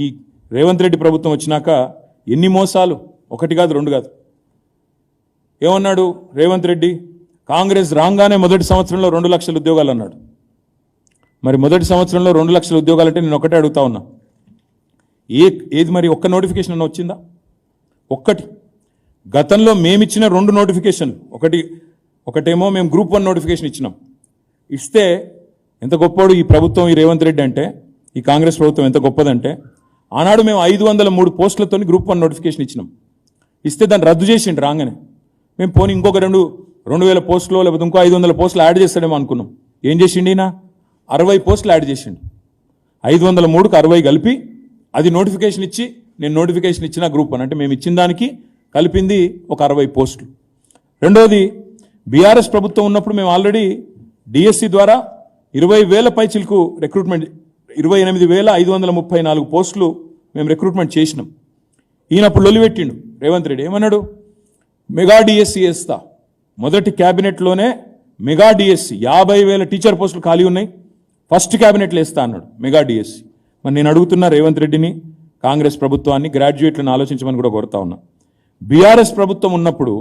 ఈ రేవంత్ రెడ్డి ప్రభుత్వం వచ్చినాక ఎన్ని మోసాలు, ఒకటి కాదు రెండు కాదు. ఏమన్నాడు రేవంత్ రెడ్డి? కాంగ్రెస్ రాగానే మొదటి సంవత్సరంలో 2 లక్షల ఉద్యోగాలు అన్నాడు. మరి మొదటి సంవత్సరంలో 2 లక్షల ఉద్యోగాలు అంటే నేను ఒకటే అడుగుతా ఉన్నా, ఏది మరి ఒక్క నోటిఫికేషన్ అన్న వచ్చిందా? ఒక్కటి. గతంలో మేమిచ్చిన 2 నోటిఫికేషన్లు, ఒకటేమో మేము గ్రూప్ 1 నోటిఫికేషన్ ఇచ్చినాం. ఇస్తే ఎంత గొప్పవాడు ఈ ప్రభుత్వం, ఈ రేవంత్ రెడ్డి అంటే, ఈ కాంగ్రెస్ ప్రభుత్వం ఎంత గొప్పదంటే, ఆనాడు మేము 503 పోస్టులతో గ్రూప్ 1 నోటిఫికేషన్ ఇచ్చినాం. ఇస్తే దాన్ని రద్దు చేసిండు రాగానే. మేము పోనీ ఇంకొక 2,000 పోస్టులు లేకపోతే ఇంకో 500 పోస్టులు యాడ్ చేస్తాడేమో అనుకున్నాం. ఏం చేసిండు ఈయన? 60 పోస్టులు యాడ్ చేసిండు. 503కు 60 కలిపి అది నోటిఫికేషన్ ఇచ్చి, నేను నోటిఫికేషన్ ఇచ్చిన గ్రూప్ 1 అంటే మేము ఇచ్చిన దానికి కలిపింది ఒక 60 పోస్టులు. రెండోది, బీఆర్ఎస్ ప్రభుత్వం ఉన్నప్పుడు మేము ఆల్రెడీ డిఎస్సి ద్వారా 20,000 పైచిలకు రిక్రూట్మెంట్, 28,534 పోస్టులు మేము రిక్రూట్మెంట్ చేసినాం. ఈయనప్పుడు లొలిపెట్టిండు రేవంత్ రెడ్డి. ఏమన్నాడు? మెగా డిఎస్సి వేస్తా. మొదటి క్యాబినెట్లోనే మెగా డిఎస్సి 50,000 టీచర్ పోస్టులు ఖాళీ ఉన్నాయి, ఫస్ట్ క్యాబినెట్లో వేస్తా అన్నాడు మెగా డిఎస్సి. మరి నేను అడుగుతున్నా రేవంత్ రెడ్డిని, కాంగ్రెస్ ప్రభుత్వాన్ని, గ్రాడ్యుయేట్లను ఆలోచించమని కూడా కోరుతా ఉన్నా. బీఆర్ఎస్ ప్రభుత్వం ఉన్నప్పుడు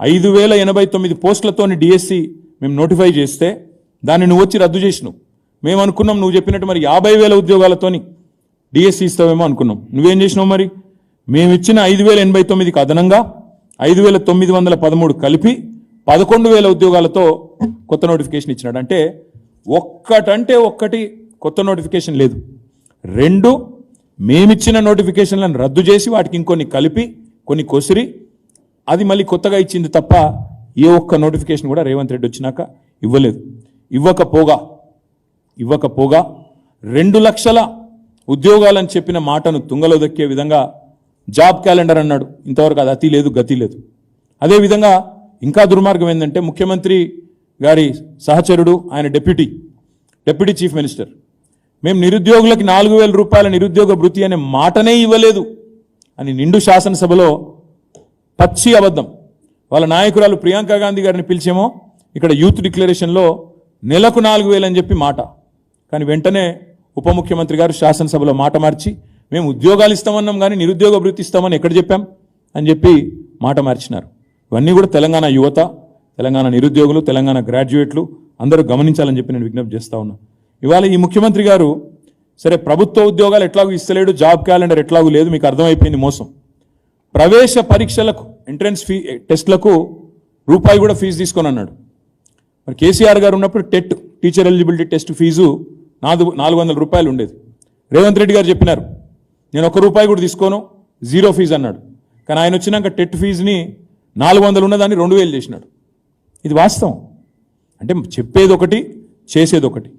5,089 పోస్టులతోని డిఎస్సి మేము నోటిఫై చేస్తే దాన్ని నువ్వు వచ్చి రద్దు చేసినావు. మేము అనుకున్నాం నువ్వు చెప్పినట్టు మరి 50,000 ఉద్యోగాలతోని డిఎస్సి ఇస్తావేమో అనుకున్నాం. నువ్వేం చేసినావు? మరి మేము ఇచ్చిన 5,089కి అదనంగా 5,913 కలిపి 11,000 ఉద్యోగాలతో కొత్త నోటిఫికేషన్ ఇచ్చినాడు. అంటే ఒక్కటి కొత్త నోటిఫికేషన్ లేదు. 2 మేమిచ్చిన నోటిఫికేషన్లను రద్దు చేసి వాటికి ఇంకొన్ని కలిపి కొన్ని కొసిరి అది మళ్ళీ కొత్తగా ఇచ్చింది తప్ప ఏ ఒక్క నోటిఫికేషన్ కూడా రేవంత్ రెడ్డి వచ్చినాక ఇవ్వలేదు. ఇవ్వకపోగా 2 లక్షల ఉద్యోగాలని చెప్పిన మాటను తుంగలో దక్కే విధంగా జాబ్ క్యాలెండర్ అన్నాడు. ఇంతవరకు అది అతి లేదు, గతి లేదు. అదేవిధంగా ఇంకా దుర్మార్గం ఏంటంటే, ముఖ్యమంత్రి గారి సహచరుడు, ఆయన డిప్యూటీ చీఫ్ మినిస్టర్, మేము నిరుద్యోగులకి 4,000 రూపాయల నిరుద్యోగ భృతి అనే మాటనే ఇవ్వలేదు అని నిండు శాసనసభలో పచ్చి అబద్ధం. వాళ్ళ నాయకురాలు ప్రియాంక గాంధీ గారిని పిలిచేమో ఇక్కడ యూత్ డిక్లరేషన్లో నెలకు 4,000 అని చెప్పి మాట. కానీ వెంటనే ఉప ముఖ్యమంత్రి గారు శాసనసభలో మాట మార్చి మేము ఉద్యోగాలు ఇస్తామన్నాం కానీ నిరుద్యోగ భృతి ఇస్తామని ఎక్కడ చెప్పాం అని చెప్పి మాట మార్చినారు. ఇవన్నీ కూడా తెలంగాణ యువత, తెలంగాణ నిరుద్యోగులు, తెలంగాణ గ్రాడ్యుయేట్లు అందరూ గమనించాలని చెప్పి నేను విజ్ఞప్తి చేస్తా ఉన్నా. ఇవాళ ఈ ముఖ్యమంత్రి గారు సరే ప్రభుత్వ ఉద్యోగాలు ఎట్లాగూ ఇస్తలేడు, జాబ్ క్యాలెండర్ ఎట్లాగూ లేదు, మీకు అర్థమైపోయింది మోసం. ప్రవేశ పరీక్షలకు, ఎంట్రన్స్ టెస్ట్లకు రూపాయి కూడా ఫీజు తీసుకొని అన్నాడు. మరి కేసీఆర్ గారు ఉన్నప్పుడు టీచర్ ఎలిజిబిలిటీ టెస్ట్ ఫీజు 400 రూపాయలు ఉండేది. రేవంత్ రెడ్డి గారు చెప్పినారు నేను ₹1 కూడా తీసుకోను, 0 ఫీజు అన్నాడు. కానీ ఆయన వచ్చినాక టెట్ ఫీజుని 400 ఉన్నదాన్ని 2,000 చేసినాడు. ఇది వాస్తవం. అంటే చెప్పేది ఒకటి, చేసేది ఒకటి.